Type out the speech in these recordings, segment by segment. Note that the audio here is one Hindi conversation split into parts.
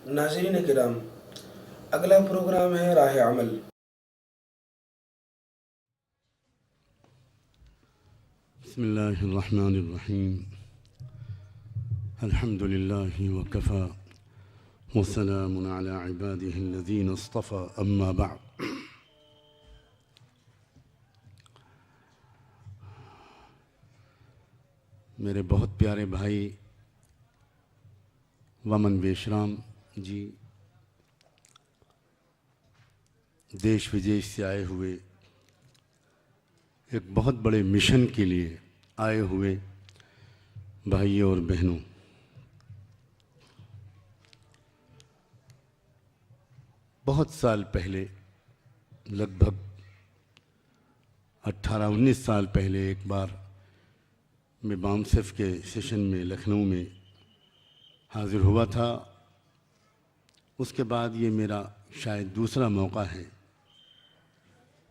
नाज़रीन किराम, अगला प्रोग्राम है राह अमल। बिस्मिल्लाहिर्रहमानिर्रहीम। अल्हम्दुलिल्लाहि व कफ़ा व सलामुन अला इबादिहिल्लज़ीना इस्तफ़ा, अम्मा बअद। मेरे बहुत प्यारे भाई वामन वेशराम जी देश विदेश से आए हुए एक बहुत बड़े मिशन के लिए आए हुए भाइयों और बहनों, बहुत साल पहले, लगभग 18-19 साल पहले एक बार मैं बामसेफ के सेशन में लखनऊ में हाज़िर हुआ था। उसके बाद ये मेरा शायद दूसरा मौका है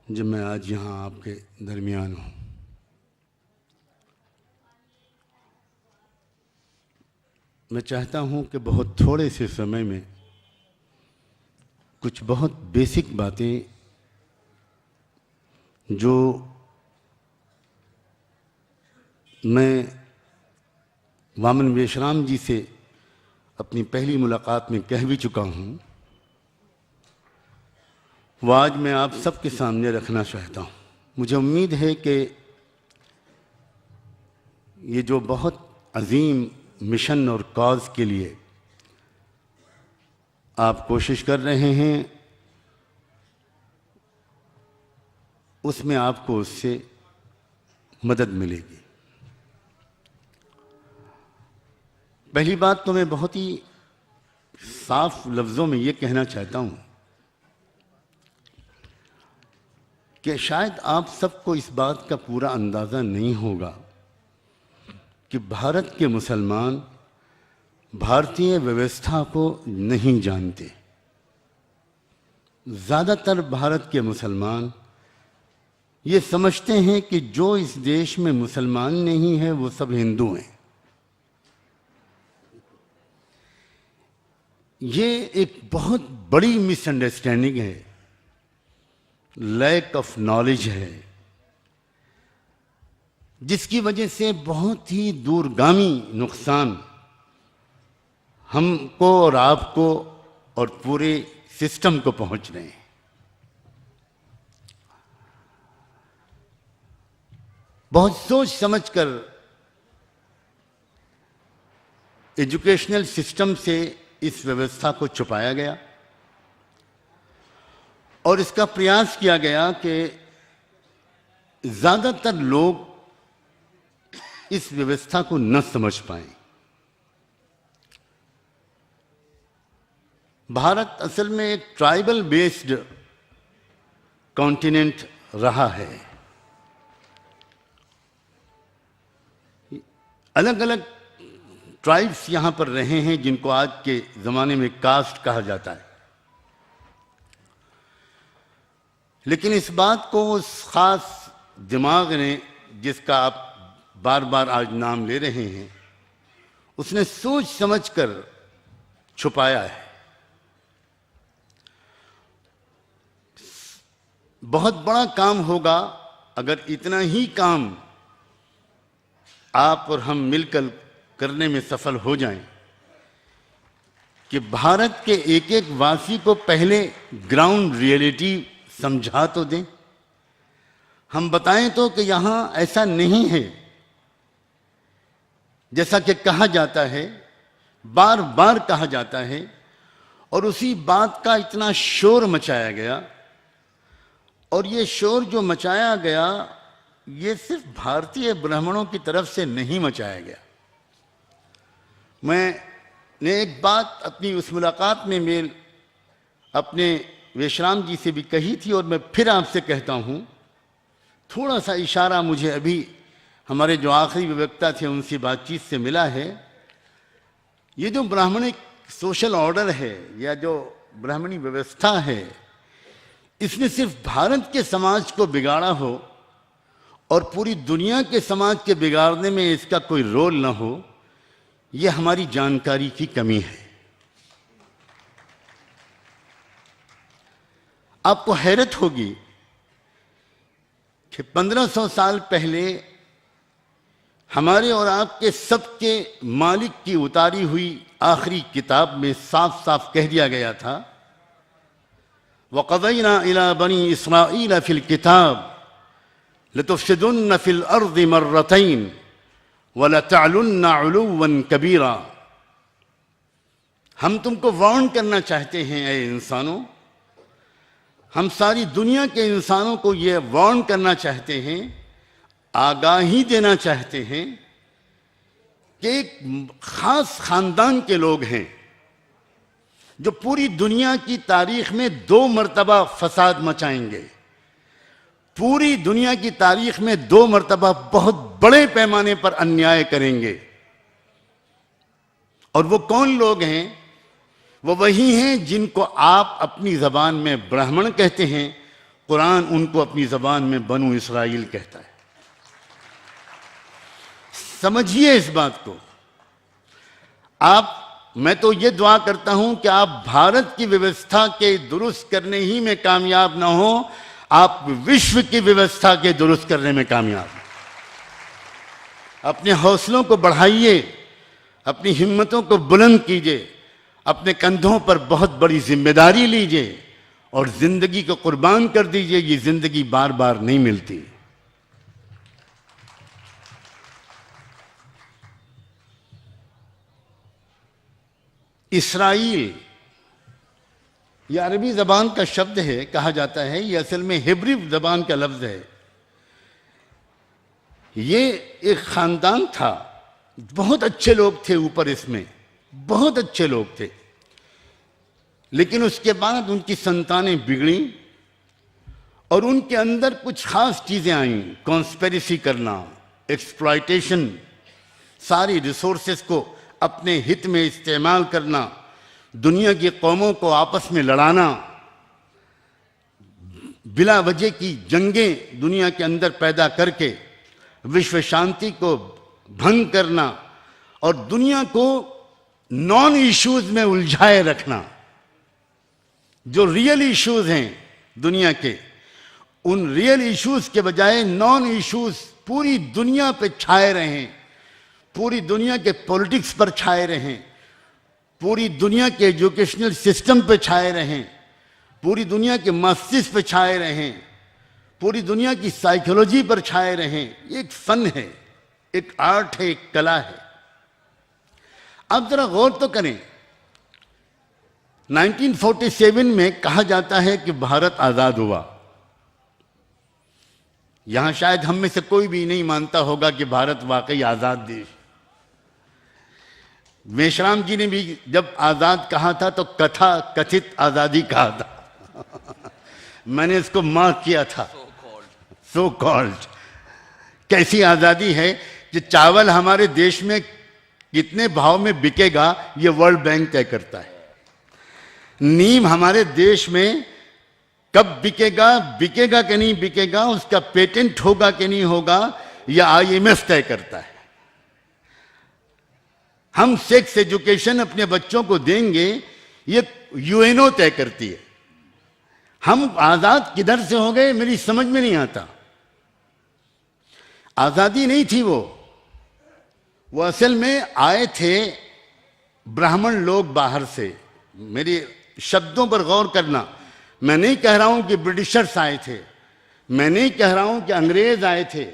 जब मैं आज यहाँ आपके दरमियान हूँ। मैं चाहता हूँ कि बहुत थोड़े से समय में कुछ बहुत बेसिक बातें जो मैं वामन वेशराम जी से अपनी पहली मुलाकात में कह भी चुका हूँ, वो आज मैं आप सबके सामने रखना चाहता हूँ। मुझे उम्मीद है कि ये जो बहुत अजीम मिशन और कॉज के लिए आप कोशिश कर रहे हैं, उसमें आपको उससे मदद मिलेगी। पहली बात तो मैं बहुत ही साफ लफ्ज़ों में ये कहना चाहता हूँ कि शायद आप सबको इस बात का पूरा अंदाज़ा नहीं होगा कि भारत के मुसलमान भारतीय व्यवस्था को नहीं जानते। ज़्यादातर भारत के मुसलमान ये समझते हैं कि जो इस देश में मुसलमान नहीं है वो सब हिंदू हैं। ये एक बहुत बड़ी मिसअंडरस्टैंडिंग है, लैक ऑफ नॉलेज है, जिसकी वजह से बहुत ही दूरगामी नुकसान हमको और आपको और पूरे सिस्टम को पहुंच रहे हैं। बहुत सोच समझकर एजुकेशनल सिस्टम से इस व्यवस्था को छुपाया गया और इसका प्रयास किया गया कि ज़्यादातर लोग इस व्यवस्था को न समझ पाएं। भारत असल में एक ट्राइबल बेस्ड कॉन्टिनेंट रहा है। अलग अलग ट्राइब्स यहाँ पर रहे हैं जिनको आज के ज़माने में कास्ट कहा जाता है, लेकिन इस बात को उस ख़ास दिमाग ने, जिसका आप बार बार आज नाम ले रहे हैं, उसने सोच समझकर छुपाया है। बहुत बड़ा काम होगा अगर इतना ही काम आप और हम मिलकर करने में सफल हो जाएं कि भारत के एक एक वासी को पहले ग्राउंड रियलिटी समझा तो दें। हम बताएं तो कि यहां ऐसा नहीं है जैसा कि कहा जाता है, बार बार कहा जाता है, और उसी बात का इतना शोर मचाया गया। और ये शोर जो मचाया गया ये सिर्फ भारतीय ब्राह्मणों की तरफ से नहीं मचाया गया। मैंने एक बात अपनी उस मुलाकात में मेल अपने वेशराम जी से भी कही थी और मैं फिर आपसे कहता हूँ, थोड़ा सा इशारा मुझे अभी हमारे जो आखिरी वक्ता थे उनसे बातचीत से मिला है। ये जो ब्राह्मणिक सोशल ऑर्डर है या जो ब्राह्मणी व्यवस्था है, इसने सिर्फ भारत के समाज को बिगाड़ा हो और पूरी दुनिया के समाज के बिगाड़ने में इसका कोई रोल ना हो, यह हमारी जानकारी की कमी है। आपको हैरत होगी कि 1500 साल पहले हमारे और आपके सबके मालिक की उतारी हुई आखिरी किताब में साफ साफ कह दिया गया था, वक़ज़ैना इला बनी इस्राईल फिल किताब लतुफ़सिदुन्न फिल अर्ज़ि मर्रतैन वलतअलुन्न उलुव्वन कबीरा। हम तुमको वार्न करना चाहते हैं ऐ इंसानों, हम सारी दुनिया के इंसानों को ये वार्न करना चाहते हैं, आगाही देना चाहते हैं कि एक खास खानदान के लोग हैं जो पूरी दुनिया की तारीख में 2 मरतबा फसाद मचाएंगे, पूरी दुनिया की तारीख में 2 मरतबा बहुत बड़े पैमाने पर अन्याय करेंगे। और वो कौन लोग हैं? वो वही हैं जिनको आप अपनी ज़बान में ब्राह्मण कहते हैं, कुरान उनको अपनी ज़बान में बनु इसराइल कहता है। समझिए इस बात को। मैं तो ये दुआ करता हूं कि आप भारत की व्यवस्था के दुरुस्त करने ही में कामयाब ना हो, आप विश्व की व्यवस्था के दुरुस्त करने में कामयाब हो। अपने हौसलों को बढ़ाइए, अपनी हिम्मतों को बुलंद कीजिए, अपने कंधों पर बहुत बड़ी जिम्मेदारी लीजिए और जिंदगी को कुर्बान कर दीजिए। ये जिंदगी बार बार नहीं मिलती। इसराइल ये अरबी जबान का शब्द है, कहा जाता है ये असल में हिब्रू जबान का लफ्ज है। ये एक खानदान था, बहुत अच्छे लोग थे ऊपर, इसमें बहुत अच्छे लोग थे, लेकिन उसके बाद उनकी संतानें बिगड़ी और उनके अंदर कुछ खास चीजें आईं। कॉन्स्पिरेसी करना, एक्सप्लॉयटेशन, सारी रिसोर्सेस को अपने हित में इस्तेमाल करना, दुनिया की कौमों को आपस में लड़ाना, बिला वजह की जंगें दुनिया के अंदर पैदा करके विश्व शांति को भंग करना और दुनिया को नॉन इश्यूज में उलझाए रखना। जो रियल इश्यूज हैं दुनिया के, उन रियल इश्यूज के बजाय नॉन इश्यूज पूरी दुनिया पे छाए रहें, पूरी दुनिया के पॉलिटिक्स पर छाए रहें, पूरी दुनिया के एजुकेशनल सिस्टम पे छाए रहें, पूरी दुनिया के मस्जिद पे छाए रहें, पूरी दुनिया की साइकोलॉजी पर छाए रहें। एक फन है, एक आर्ट है, एक कला है। अब जरा गौर तो करें, 1947 में कहा जाता है कि भारत आजाद हुआ। यहां शायद हम में से कोई भी नहीं मानता होगा कि भारत वाकई आजाद देश। मेश्राम जी ने भी जब आजाद कहा था तो कथा कथित आजादी कहा था। मैंने इसको मार्क किया था, सो कॉल्ड। कैसी आजादी है कि चावल हमारे देश में कितने भाव में बिकेगा ये वर्ल्ड बैंक तय करता है। नीम हमारे देश में कब बिकेगा, बिकेगा कि नहीं बिकेगा, उसका पेटेंट होगा कि नहीं होगा, यह IMF तय करता है। हम सेक्स एजुकेशन अपने बच्चों को देंगे, ये UNO तय करती है। हम आजाद किधर से हो गए मेरी समझ में नहीं आता। आजादी नहीं थी वो असल में आए थे ब्राह्मण लोग बाहर से। मेरे शब्दों पर गौर करना, मैं नहीं कह रहा हूं कि ब्रिटिशर्स आए थे, मैं नहीं कह रहा हूं कि अंग्रेज आए थे,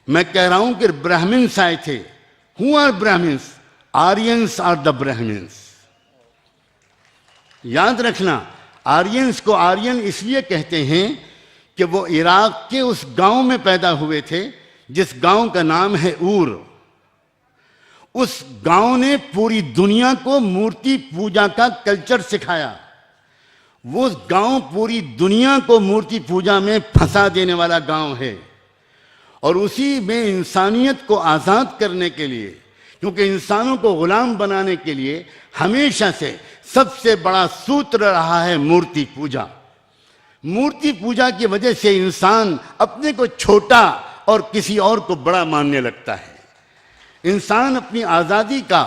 मैं कह रहा हूं कि ब्राह्मण्स आए थे। Who are Brahmins? Aryans are the Brahmins. याद रखना, आर्यंस को आर्यन इसलिए कहते हैं कि वो इराक के उस गांव में पैदा हुए थे जिस गांव का नाम है ऊर। उस गांव ने पूरी दुनिया को मूर्ति पूजा का कल्चर सिखाया। वो गांव पूरी दुनिया को मूर्ति पूजा में फंसा देने वाला गांव है। और उसी में इंसानियत को आज़ाद करने के लिए, क्योंकि इंसानों को गुलाम बनाने के लिए हमेशा से सबसे बड़ा सूत्र रहा है मूर्ति पूजा। मूर्ति पूजा की वजह से इंसान अपने को छोटा और किसी और को बड़ा मानने लगता है। इंसान अपनी आज़ादी का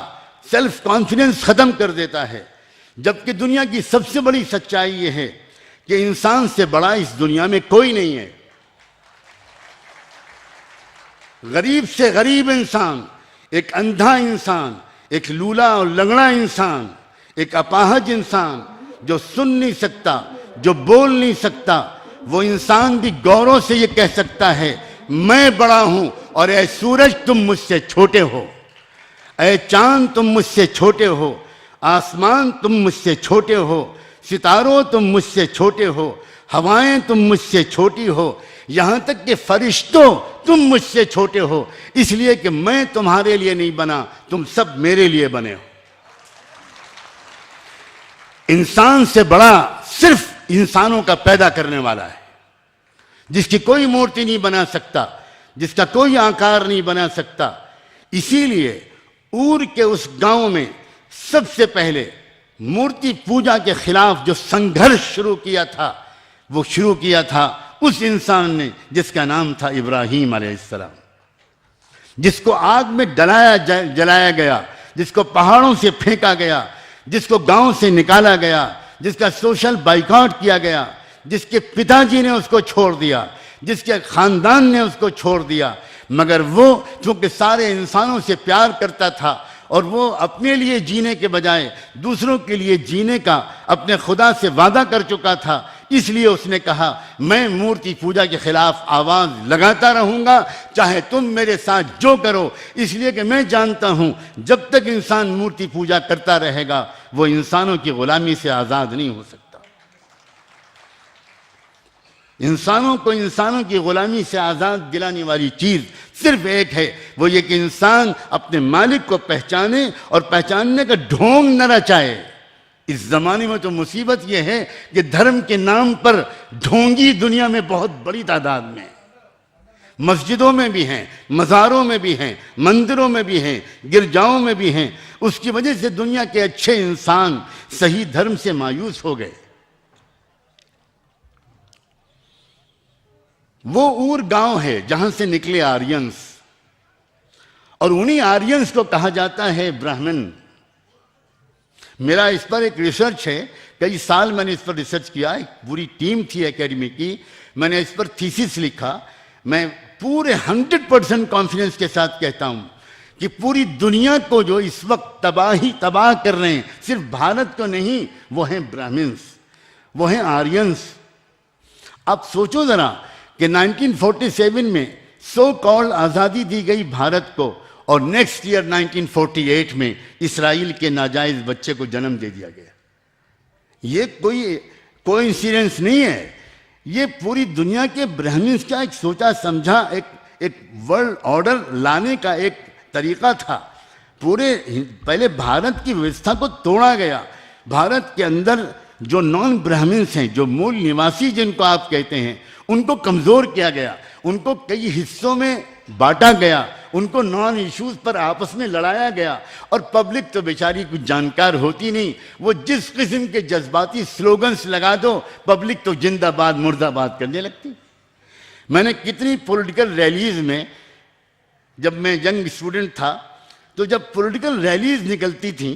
सेल्फ कॉन्फिडेंस खत्म कर देता है। जबकि दुनिया की सबसे बड़ी सच्चाई यह है कि इंसान से बड़ा इस दुनिया में कोई नहीं है। गरीब से गरीब इंसान, एक अंधा इंसान, एक लूला और लंगड़ा इंसान, एक अपाहज इंसान जो सुन नहीं सकता, जो बोल नहीं सकता, वो इंसान भी गौरव से ये कह सकता है मैं बड़ा हूं और ऐ सूरज तुम मुझसे छोटे हो, ऐ चांद तुम मुझसे छोटे हो, आसमान तुम मुझसे छोटे हो, सितारों तुम मुझसे छोटे हो, हवाएं तुम मुझसे छोटी हो, यहां तक कि फरिश्तों तुम मुझसे छोटे हो, इसलिए कि मैं तुम्हारे लिए नहीं बना, तुम सब मेरे लिए बने हो। इंसान से बड़ा सिर्फ इंसानों का पैदा करने वाला है, जिसकी कोई मूर्ति नहीं बना सकता, जिसका कोई आकार नहीं बना सकता। इसीलिए ऊर के उस गांव में सबसे पहले मूर्ति पूजा के खिलाफ जो संघर्ष शुरू किया था, वो शुरू किया था उस इंसान ने जिसका नाम था इब्राहीम अलैहिस्सलाम, जिसको आग में जलाया गया, जिसको पहाड़ों से फेंका गया, जिसको गांव से निकाला गया, जिसका सोशल बाइकआउट किया गया, जिसके पिताजी ने उसको छोड़ दिया, जिसके खानदान ने उसको छोड़ दिया, मगर वो चूंकि सारे इंसानों से प्यार करता था और वो अपने लिए जीने के बजाय दूसरों के लिए जीने का अपने खुदा से वादा कर चुका था, इसलिए उसने कहा मैं मूर्ति पूजा के खिलाफ आवाज लगाता रहूंगा, चाहे तुम मेरे साथ जो करो, इसलिए कि मैं जानता हूं जब तक इंसान मूर्ति पूजा करता रहेगा वो इंसानों की गुलामी से आजाद नहीं हो सकता। इंसानों को इंसानों की गुलामी से आजाद दिलाने वाली चीज सिर्फ एक है, वो ये कि इंसान अपने मालिक को पहचाने और पहचानने का ढोंग न रचाए। इस जमाने में तो मुसीबत यह है कि धर्म के नाम पर ढोंगी दुनिया में बहुत बड़ी तादाद में, मस्जिदों में भी हैं, मज़ारों में भी हैं, मंदिरों में भी हैं, गिरजाओं में भी हैं। उसकी वजह से दुनिया के अच्छे इंसान सही धर्म से मायूस हो गए। वो ऊर गांव है जहां से निकले आर्यंस, और उन्हीं आर्यंस को कहा जाता है ब्राह्मण। मेरा इस पर एक रिसर्च है, कई साल मैंने इस पर रिसर्च किया, एक पूरी टीम थी एकेडमी की, मैंने इस पर थीसिस लिखा। मैं पूरे 100% कॉन्फिडेंस के साथ कहता हूं कि पूरी दुनिया को जो इस वक्त तबाह कर रहे हैं, सिर्फ भारत को नहीं, वो हैं ब्राह्मण्स, वो हैं आर्यंस। आप सोचो जरा कि 1947 में सो कॉल्ड आज़ादी दी गई भारत को, और नेक्स्ट ईयर 1948 में इसराइल के नाजायज बच्चे को जन्म दे दिया गया। ये कोई कोइंसिडेंस नहीं है, ये पूरी दुनिया के ब्राह्मण्स का एक सोचा समझा एक वर्ल्ड ऑर्डर लाने का एक तरीका था। पूरे पहले भारत की व्यवस्था को तोड़ा गया, भारत के अंदर जो नॉन ब्राह्मण्स हैं, जो मूल निवासी जिनको आप कहते हैं, उनको कमजोर किया गया, उनको कई हिस्सों में बांटा गया, उनको नॉन इश्यूज पर आपस में लड़ाया गया। और पब्लिक तो बेचारी कुछ जानकार होती नहीं, वो जिस किस्म के जज्बाती स्लोगन्स लगा दो, पब्लिक तो जिंदाबाद मुर्दाबाद करने लगती। मैंने कितनी पॉलिटिकल रैलीज में, जब मैं यंग स्टूडेंट था, तो जब पॉलिटिकल रैलीज निकलती थी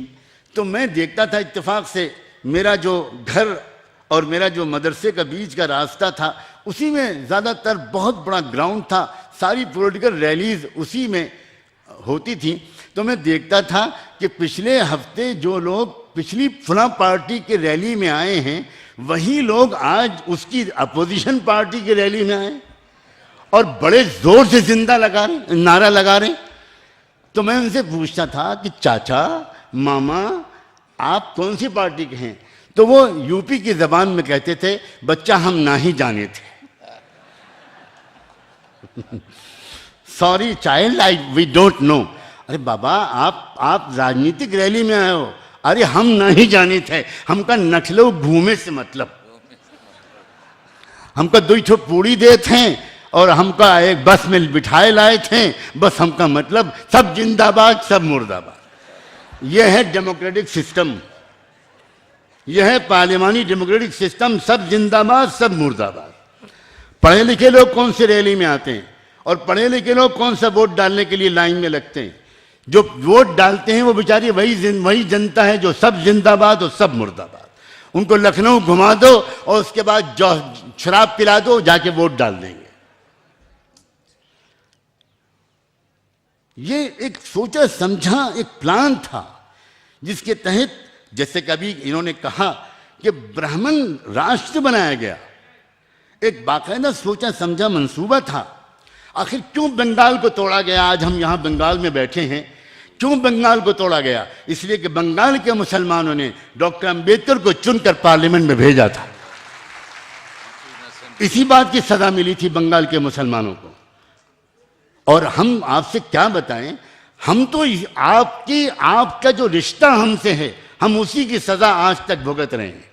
तो मैं देखता था, इत्तेफाक से मेरा जो घर और मेरा जो मदरसे का बीच का रास्ता था, उसी में ज़्यादातर बहुत बड़ा ग्राउंड था, सारी पॉलिटिकल रैलीज उसी में होती थी। तो मैं देखता था कि पिछले हफ्ते जो लोग पिछली फला पार्टी की रैली में आए हैं, वही लोग आज उसकी अपोजिशन पार्टी की रैली में आए और बड़े जोर से नारा लगा रहे। तो मैं उनसे पूछता था कि चाचा, मामा, आप कौन सी पार्टी के हैं? तो वो यूपी की जबान में कहते थे, बच्चा हम ना ही जाने थे। Sorry child, we don't know. अरे बाबा, आप राजनीतिक रैली में आए हो, अरे हम ना ही जाने थे, हमका नठलो घूमे से मतलब, हमका 2 ठो पूड़ी दे थे और हमका एक बस में बिठाए लाए थे, बस हमका मतलब सब जिंदाबाद सब मुर्दाबाद। यह है डेमोक्रेटिक सिस्टम, यह है पार्लियामानी डेमोक्रेटिक सिस्टम, सब जिंदाबाद सब मुर्दाबाद। पढ़े लिखे लोग कौन से रैली में आते हैं और पढ़े लिखे लोग कौन सा वोट डालने के लिए लाइन में लगते हैं? जो वोट डालते हैं वो बेचारी वही जनता है जो सब जिंदाबाद और सब मुर्दाबाद। उनको लखनऊ घुमा दो और उसके बाद शराब पिला दो, जाके वोट डाल देंगे। ये एक सोचा समझा एक प्लान था जिसके तहत, जैसे कभी इन्होंने कहा कि ब्राह्मण राष्ट्र बनाया गया, एक बाकायदा सोचा समझा मंसूबा था। आखिर क्यों बंगाल को तोड़ा गया? आज हम यहां बंगाल में बैठे हैं, क्यों बंगाल को तोड़ा गया? इसलिए कि बंगाल के मुसलमानों ने डॉक्टर अंबेडकर को चुनकर पार्लियामेंट में भेजा था। इसी बात की सजा मिली थी बंगाल के मुसलमानों को। और हम आपसे क्या बताएं, हम तो आपका जो रिश्ता हमसे है, हम उसी की सजा आज तक भुगत रहे हैं।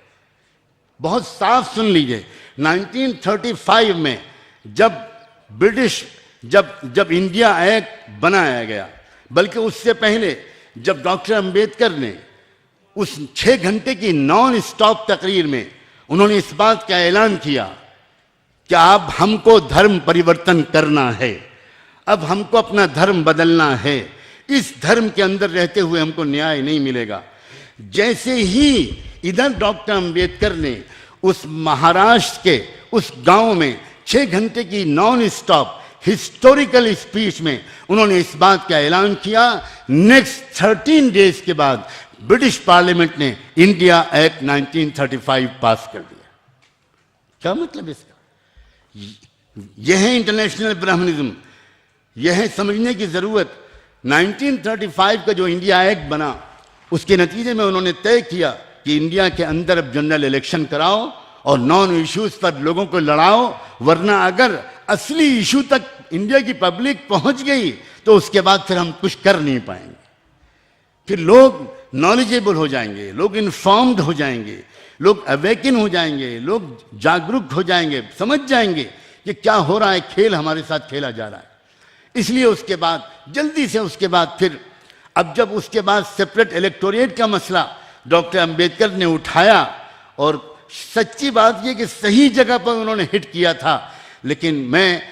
बहुत साफ सुन लीजिए, 1935 में जब इंडिया एक्ट बनाया गया, बल्कि उससे पहले जब डॉक्टर अंबेडकर ने उस 6 घंटे की नॉन स्टॉप तकरीर में उन्होंने इस बात का ऐलान किया कि अब हमको धर्म परिवर्तन करना है, अब हमको अपना धर्म बदलना है, इस धर्म के अंदर रहते हुए हमको न्याय नहीं मिलेगा। जैसे ही इधर डॉक्टर अंबेडकर ने उस महाराष्ट्र के उस गांव में 6 घंटे की नॉन स्टॉप हिस्टोरिकल स्पीच में उन्होंने इस बात का ऐलान किया, नेक्स्ट 13 डेज के बाद ब्रिटिश पार्लियामेंट ने इंडिया एक्ट 1935 पास कर दिया। क्या मतलब इसका? यह है इंटरनेशनल ब्राह्मणिज्म, यह है समझने की जरूरत। 1935 का जो इंडिया एक्ट बना, उसके नतीजे में उन्होंने तय किया कि इंडिया के अंदर अब जनरल इलेक्शन कराओ और नॉन इश्यूज पर लोगों को लड़ाओ, वरना अगर असली इशू तक इंडिया की पब्लिक पहुंच गई तो उसके बाद फिर हम कुछ कर नहीं पाएंगे। फिर लोग नॉलेजेबल हो जाएंगे, लोग इन्फॉर्म्ड हो जाएंगे, लोग अवेकन हो जाएंगे, लोग जागरूक हो जाएंगे, समझ जाएंगे कि क्या हो रहा है, खेल हमारे साथ खेला जा रहा है। इसलिए उसके बाद जल्दी से उसके बाद फिर अब जब उसके बाद सेपरेट इलेक्टोरेट का मसला डॉक्टर अंबेडकर ने उठाया, और सच्ची बात यह कि सही जगह पर उन्होंने हिट किया था, लेकिन मैं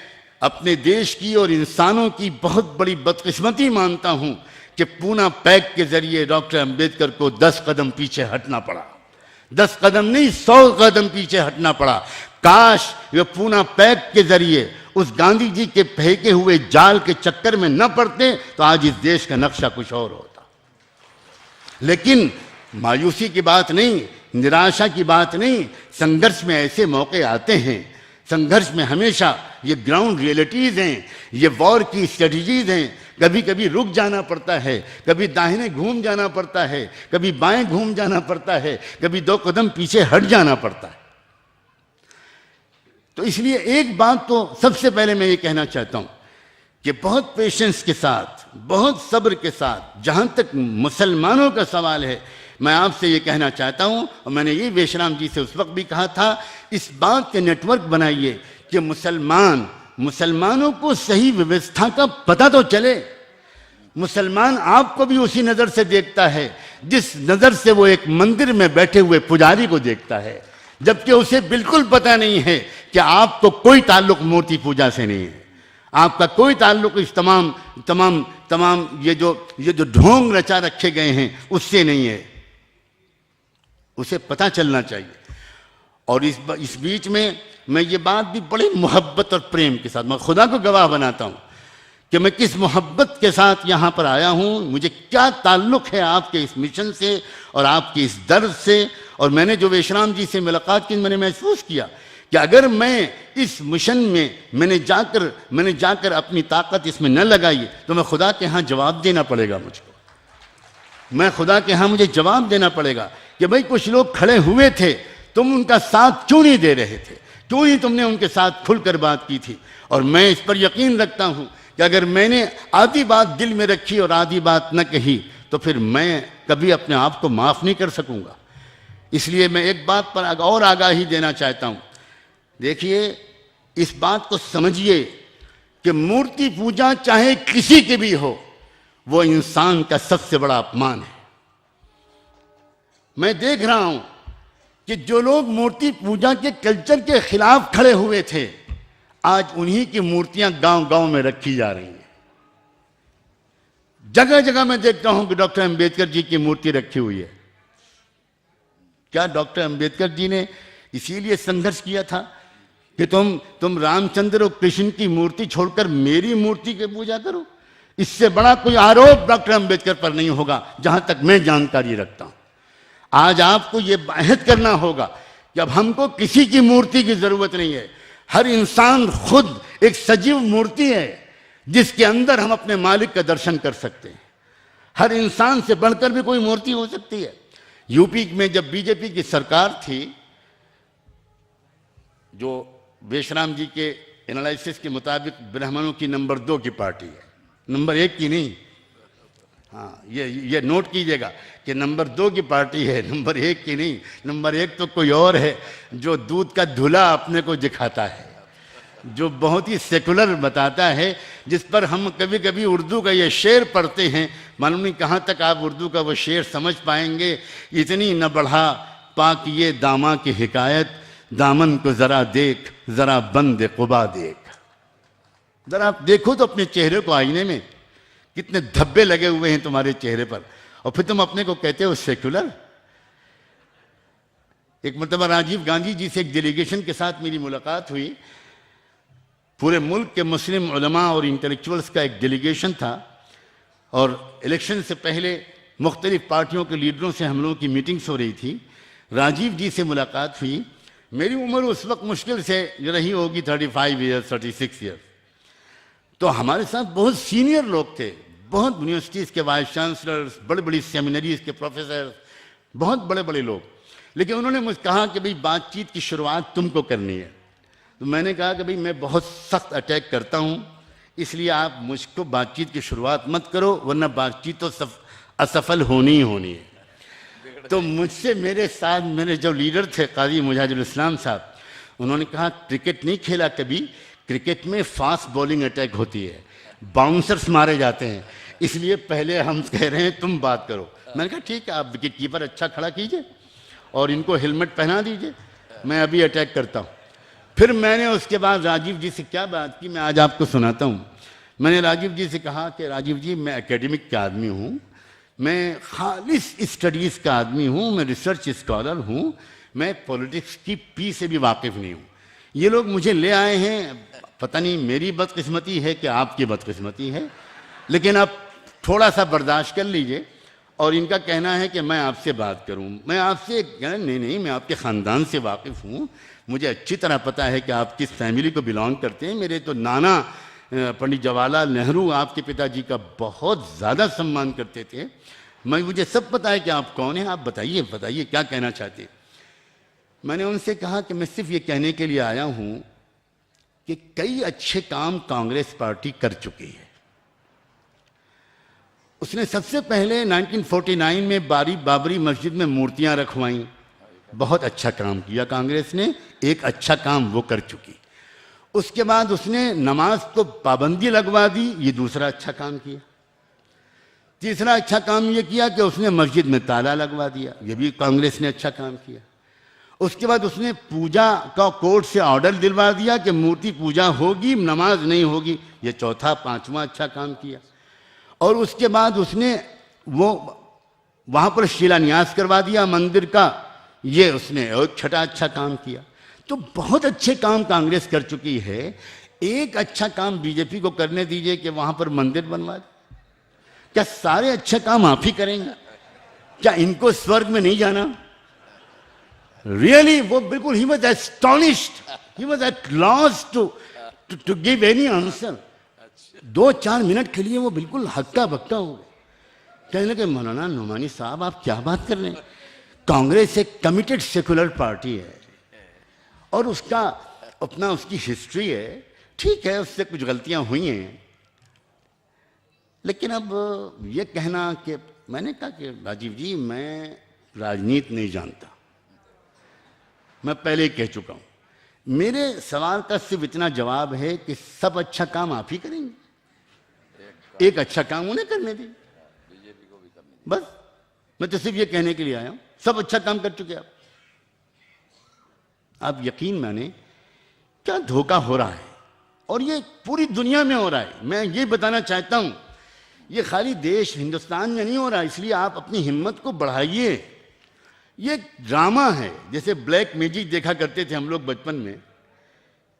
अपने देश की और इंसानों की बहुत बड़ी बदकिस्मती मानता हूं कि पूना पैक्ट के जरिए डॉक्टर अंबेडकर को 10 कदम पीछे हटना पड़ा। 10 कदम नहीं, 100 कदम पीछे हटना पड़ा। काश ये पूना पैक्ट के जरिए उस गांधी जी के फेंके हुए जाल के चक्कर में न पड़ते तो आज इस देश का नक्शा कुछ और होता। लेकिन मायूसी की बात नहीं, निराशा की बात नहीं, संघर्ष में ऐसे मौके आते हैं, संघर्ष में हमेशा ये ग्राउंड रियलिटीज हैं, ये वॉर की स्ट्रेटजीज हैं। कभी कभी रुक जाना पड़ता है, कभी दाहिने घूम जाना पड़ता है, कभी बाएं घूम जाना पड़ता है, कभी 2 कदम पीछे हट जाना पड़ता है। तो इसलिए एक बात तो सबसे पहले मैं ये कहना चाहता हूं कि बहुत पेशेंस के साथ, बहुत सब्र के साथ, जहां तक मुसलमानों का सवाल है, मैं आपसे ये कहना चाहता हूं, और मैंने ये वेशराम जी से उस वक्त भी कहा था, इस बात के नेटवर्क बनाइए कि मुसलमानों को सही व्यवस्था का पता तो चले। मुसलमान आपको भी उसी नजर से देखता है जिस नजर से वो एक मंदिर में बैठे हुए पुजारी को देखता है, जबकि उसे बिल्कुल पता नहीं है कि आपको कोई ताल्लुक मूर्ति पूजा से नहीं है, आपका कोई ताल्लुक इस तमाम ये जो ढोंग रचा रखे गए हैं उससे नहीं है। उसे पता चलना चाहिए। और इस बीच में मैं ये बात भी बड़ी मोहब्बत और प्रेम के साथ, मैं खुदा को गवाह बनाता हूं कि मैं किस मोहब्बत के साथ यहाँ पर आया हूँ, मुझे क्या ताल्लुक है आपके इस मिशन से और आपके इस दर्द से। और मैंने जो वेशराम जी से मुलाकात की, मैंने महसूस किया कि अगर मैं इस मिशन में मैंने जाकर अपनी ताकत इसमें न लगाई तो मैं खुदा के यहाँ जवाब देना पड़ेगा मुझको। मैं खुदा के यहाँ मुझे जवाब देना पड़ेगा कि भाई कुछ लोग खड़े हुए थे, तुम उनका साथ क्यों नहीं दे रहे थे, क्यों नहीं तुमने उनके साथ खुलकर बात की थी। और मैं इस पर यकीन रखता हूं कि अगर मैंने आधी बात दिल में रखी और आधी बात न कही तो फिर मैं कभी अपने आप को माफ नहीं कर सकूंगा। इसलिए मैं एक बात पर और आगाही देना चाहता हूं। देखिए, इस बात को समझिए कि मूर्ति पूजा चाहे किसी की भी हो, वो इंसान का सबसे बड़ा अपमान है। मैं देख रहा हूं कि जो लोग मूर्ति पूजा के कल्चर के खिलाफ खड़े हुए थे, आज उन्हीं की मूर्तियां गांव-गांव में रखी जा रही हैं। जगह जगह मैं देखता हूं कि डॉक्टर अंबेडकर जी की मूर्ति रखी हुई है। क्या डॉक्टर अंबेडकर जी ने इसीलिए संघर्ष किया था कि तुम रामचंद्र और कृष्ण की मूर्ति छोड़कर मेरी मूर्ति की पूजा करो? इससे बड़ा कोई आरोप डॉक्टर अंबेडकर पर नहीं होगा, जहां तक मैं जानकारी रखता हूं। आज आपको यह अहद करना होगा कि अब हमको किसी की मूर्ति की जरूरत नहीं है। हर इंसान खुद एक सजीव मूर्ति है जिसके अंदर हम अपने मालिक का दर्शन कर सकते हैं। हर इंसान से बढ़कर भी कोई मूर्ति हो सकती है। यूपी में जब बीजेपी की सरकार थी, जो बेशराम जी के एनालिसिस के मुताबिक ब्राह्मणों की नंबर 2 की पार्टी है, नंबर 1 की नहीं। हाँ, ये नोट कीजिएगा कि नंबर 2 की पार्टी है, नंबर 1 की नहीं। नंबर 1 तो कोई और है जो दूध का धुला अपने को दिखाता है, जो बहुत ही सेकुलर बताता है, जिस पर हम कभी कभी उर्दू का ये शेर पढ़ते हैं। मालूम नहीं कहाँ तक आप उर्दू का वो शेर समझ पाएंगे। इतनी न बढ़ा पाक ये दामा की हिकायत, दामन को जरा देख, जरा बंद कुबा देख। जरा आप देखो तो अपने चेहरे को आईने में, कितने धब्बे लगे हुए हैं तुम्हारे चेहरे पर, और फिर तुम अपने को कहते हो सेकुलर। एक मरतबा राजीव गांधी जी से एक डेलीगेशन के साथ मेरी मुलाकात हुई। पूरे मुल्क के मुस्लिम उलमा और इंटेलेक्चुअल्स का एक डेलीगेशन था, और इलेक्शन से पहले मुख्तलिफ पार्टियों के लीडरों से हम लोगों की मीटिंग्स हो रही थी। राजीव जी से मुलाकात हुई। मेरी उम्र उस वक्त मुश्किल से रही होगी 35 ईयर्स 36 ईयर्स। तो हमारे साथ बहुत सीनियर लोग थे, बहुत यूनिवर्सिटीज़ के वाइस चांसलर्स, बड़ी बड़ी सेमिनरीज के प्रोफेसर, बहुत बड़े बड़े लोग। लेकिन उन्होंने मुझे कहा कि भाई बातचीत की शुरुआत तुमको करनी है। तो मैंने कहा कि भाई मैं बहुत सख्त अटैक करता हूँ, इसलिए आप मुझको बातचीत की शुरुआत मत करो, वरना बातचीत तो असफल होनी ही होनी है। तो मुझसे मेरे साथ मेरे जो लीडर थे काजी मुजाहिदुल इस्लाम साहब, उन्होंने कहा क्रिकेट नहीं खेला कभी, क्रिकेट में फास्ट बॉलिंग अटैक होती है, बाउंसर्स मारे जाते हैं, इसलिए पहले हम कह रहे हैं तुम बात करो। मैंने कहा ठीक है, आप विकेट कीपर अच्छा खड़ा कीजिए और इनको हेलमेट पहना दीजिए, मैं अभी अटैक करता हूँ। फिर मैंने उसके बाद राजीव जी से क्या बात की, मैं आज आपको सुनाता हूँ। मैंने राजीव जी से कहा कि राजीव जी, मैं एकेडमिक का आदमी हूँ, मैं खालिस स्टडीज़ का आदमी हूँ, मैं रिसर्च स्कॉलर हूँ, मैं पॉलिटिक्स की पी से भी वाकिफ़ नहीं हूँ। ये लोग मुझे ले आए हैं, पता नहीं मेरी बदकिस्मती है कि आपकी बदकिस्मती है, लेकिन आप थोड़ा सा बर्दाश्त कर लीजिए। और इनका कहना है कि मैं आपसे बात करूं। मैं आपसे नहीं, मैं आपके ख़ानदान से वाकिफ़ हूं, मुझे अच्छी तरह पता है कि आप किस फैमिली को बिलोंग करते हैं। मेरे तो नाना पंडित जवाहरलाल नेहरू आपके पिताजी का बहुत ज़्यादा सम्मान करते थे। मुझे सब पता है कि आप कौन हैं, आप बताइए क्या कहना चाहते हैं। मैंने उनसे कहा कि मैं सिर्फ ये कहने के लिए आया हूँ कि कई अच्छे काम कांग्रेस पार्टी कर चुकी है। उसने सबसे पहले 1949 में बाबरी मस्जिद में मूर्तियां रखवाईं, बहुत अच्छा काम किया कांग्रेस ने, एक अच्छा काम वो कर चुकी। उसके बाद उसने नमाज को पाबंदी लगवा दी, ये दूसरा अच्छा काम किया। तीसरा अच्छा काम ये किया कि उसने मस्जिद में ताला लगवा दिया, ये भी कांग्रेस ने अच्छा काम किया। उसके बाद उसने पूजा का कोर्ट से ऑर्डर दिलवा दिया कि मूर्ति पूजा होगी, नमाज नहीं होगी, ये चौथा पांचवा अच्छा काम किया। और उसके बाद उसने वहाँ पर शिलान्यास करवा दिया मंदिर का, ये उसने एक छठा अच्छा काम किया। तो बहुत अच्छे काम कांग्रेस कर चुकी है। एक अच्छा काम बीजेपी को करने दीजिए कि वहाँ पर मंदिर बनवा दे। क्या सारे अच्छे काम आप ही करेंगे? क्या इनको स्वर्ग में नहीं जाना? रियली वो बिल्कुल ही was astonished, he was at loss to give any answer. 2-4 minute के लिए वो बिल्कुल हक्का बक्का हो गए। कहने लगे मौलाना नुमानी साहब आप क्या बात कर रहे हैं, कांग्रेस एक कमिटेड सेकुलर पार्टी है और उसका अपना उसकी हिस्ट्री है, ठीक है उससे कुछ गलतियां हुई हैं, लेकिन अब ये कहना कि मैंने कहा कि राजीव जी मैं राजनीति नहीं जानता, मैं पहले ही कह चुका हूं। मेरे सवाल का सिर्फ इतना जवाब है कि सब अच्छा काम आप ही करेंगे, एक अच्छा काम उन्हें करने दें, बस। मैं तो सिर्फ ये कहने के लिए आया हूं, सब अच्छा काम कर चुके आप यकीन माने क्या धोखा हो रहा है, और ये पूरी दुनिया में हो रहा है। मैं ये बताना चाहता हूं ये खाली देश हिंदुस्तान में नहीं हो रहा, इसलिए आप अपनी हिम्मत को बढ़ाइए। ये एक ड्रामा है। जैसे ब्लैक मैजिक देखा करते थे हम लोग बचपन में,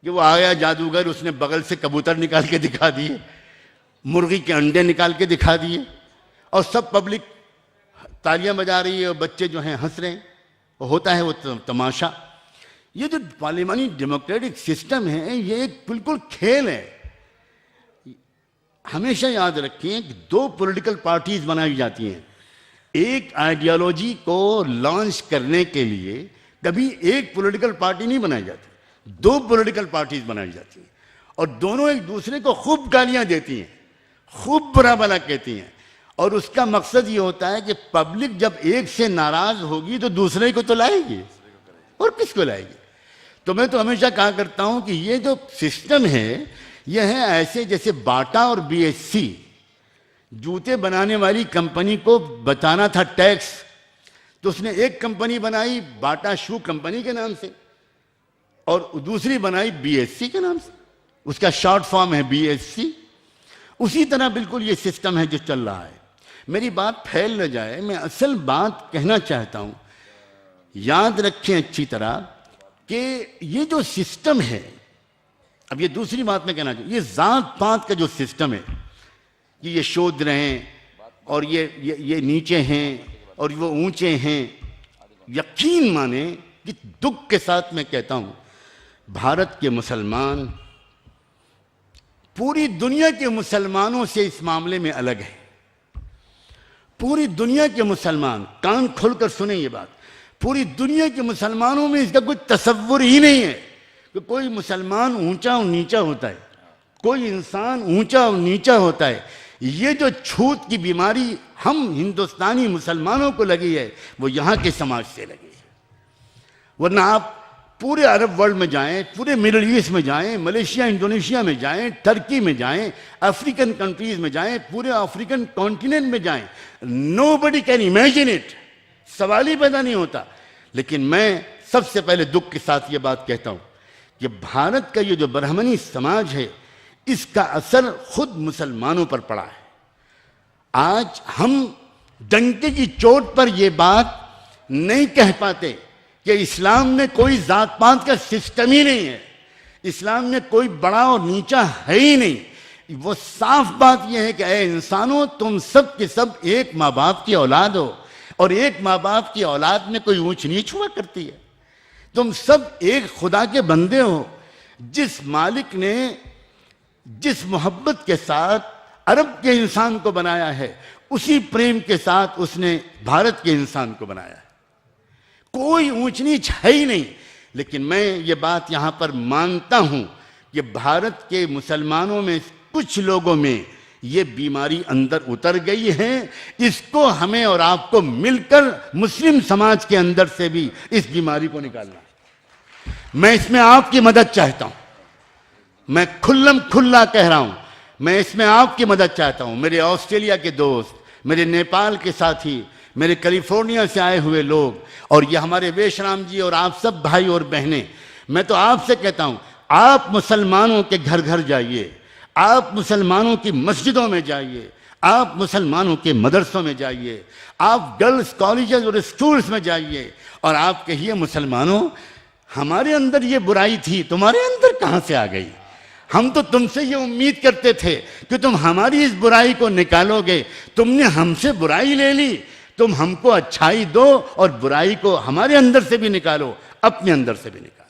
कि वो आया जादूगर, उसने बगल से कबूतर निकाल के दिखा दिए, मुर्गी के अंडे निकाल के दिखा दिए, और सब पब्लिक तालियां बजा रही है और बच्चे जो हैं हंस रहे हैं। होता है वो तमाशा। ये जो पार्लियामानी डेमोक्रेटिक सिस्टम है, ये एक बिल्कुल खेल है। हमेशा याद रखिए कि दो पॉलिटिकल पार्टीज बनाई जाती हैं। एक आइडियोलॉजी को लॉन्च करने के लिए कभी एक पॉलिटिकल पार्टी नहीं बनाई जाती, दो पॉलिटिकल पार्टीज बनाई जाती हैं, और दोनों एक दूसरे को खूब गालियां देती हैं, खूब बुरा भला कहती हैं, और उसका मकसद ये होता है कि पब्लिक जब एक से नाराज होगी तो दूसरे को तो लाएगी, और किसको लाएगी। तो मैं तो हमेशा कहा करता हूं कि ये जो सिस्टम है, यह है ऐसे जैसे बाटा और बीएससी, जूते बनाने वाली कंपनी को बचाना था टैक्स, तो उसने एक कंपनी बनाई बाटा शू कंपनी के नाम से, और दूसरी बनाई बीएससी के नाम से, उसका शॉर्ट फॉर्म है बीएससी। उसी तरह बिल्कुल ये सिस्टम है जो चल रहा है। मेरी बात फैल न जाए, मैं असल बात कहना चाहता हूं। याद रखें अच्छी तरह कि ये जो सिस्टम है, अब ये दूसरी बात मैं कहना चाहूँ, ये जात पात का जो सिस्टम है कि ये शूद्र हैं और ये नीचे हैं और वो ऊंचे हैं, यकीन माने कि दुख के साथ मैं कहता हूं, भारत के मुसलमान पूरी दुनिया के मुसलमानों से इस मामले में अलग है। पूरी दुनिया के मुसलमान, कान खोलकर सुने ये बात, पूरी दुनिया के मुसलमानों में इसका कोई तसव्वुर ही नहीं है कि कोई मुसलमान ऊंचा और नीचा होता है, कोई इंसान ऊंचा और नीचा होता है। ये जो छूत की बीमारी हम हिंदुस्तानी मुसलमानों को लगी है, वो यहाँ के समाज से लगी है। वरना आप पूरे अरब वर्ल्ड में जाएं, पूरे मिडिल ईस्ट में जाएं, मलेशिया इंडोनेशिया में जाएं, टर्की में जाएं, अफ्रीकन कंट्रीज में जाएं, पूरे अफ्रीकन कॉन्टिनेंट में जाएं, नोबडी कैन इमेजिन इट, सवाल ही पैदा नहीं होता। लेकिन मैं सबसे पहले दुख के साथ ये बात कहता हूं कि भारत का ये जो ब्राह्मणी समाज है, इसका असर खुद मुसलमानों पर पड़ा है। आज हम डंके की चोट पर यह बात नहीं कह पाते कि इस्लाम में कोई जात पात का सिस्टम ही नहीं है, इस्लाम में कोई बड़ा और नीचा है ही नहीं। वो साफ बात यह है कि ऐ इंसानों, तुम सब के सब एक माँ बाप की औलाद हो, और एक माँ बाप की औलाद में कोई ऊंच नीच हुआ करती है। तुम सब एक खुदा के बंदे हो। जिस मालिक ने जिस मोहब्बत के साथ अरब के इंसान को बनाया है, उसी प्रेम के साथ उसने भारत के इंसान को बनाया है। कोई ऊंच नीच है ही नहीं। लेकिन मैं ये बात यहां पर मानता हूं कि भारत के मुसलमानों में कुछ लोगों में ये बीमारी अंदर उतर गई है। इसको हमें और आपको मिलकर मुस्लिम समाज के अंदर से भी इस बीमारी को निकालना है। मैं इसमें आपकी मदद चाहता हूं, मैं खुल्लम खुल्ला कह रहा हूं, मैं इसमें आपकी मदद चाहता हूं। मेरे ऑस्ट्रेलिया के दोस्त, मेरे नेपाल के साथी, मेरे कैलिफोर्निया से आए हुए लोग, और ये हमारे वेशराम जी और आप सब भाई और बहनें, मैं तो आपसे कहता हूं, आप मुसलमानों के घर घर जाइए, आप मुसलमानों की मस्जिदों में जाइए, आप मुसलमानों के मदरसों में जाइए, आप गर्ल्स कॉलेजेस और स्कूल्स में जाइए, और आप कहिए मुसलमानों, हमारे अंदर ये बुराई थी, तुम्हारे अंदर कहां से आ गई? हम तो तुमसे ये उम्मीद करते थे कि तुम हमारी इस बुराई को निकालोगे, तुमने हमसे बुराई ले ली, तुम हमको अच्छाई दो और बुराई को हमारे अंदर से भी निकालो, अपने अंदर से भी निकालो।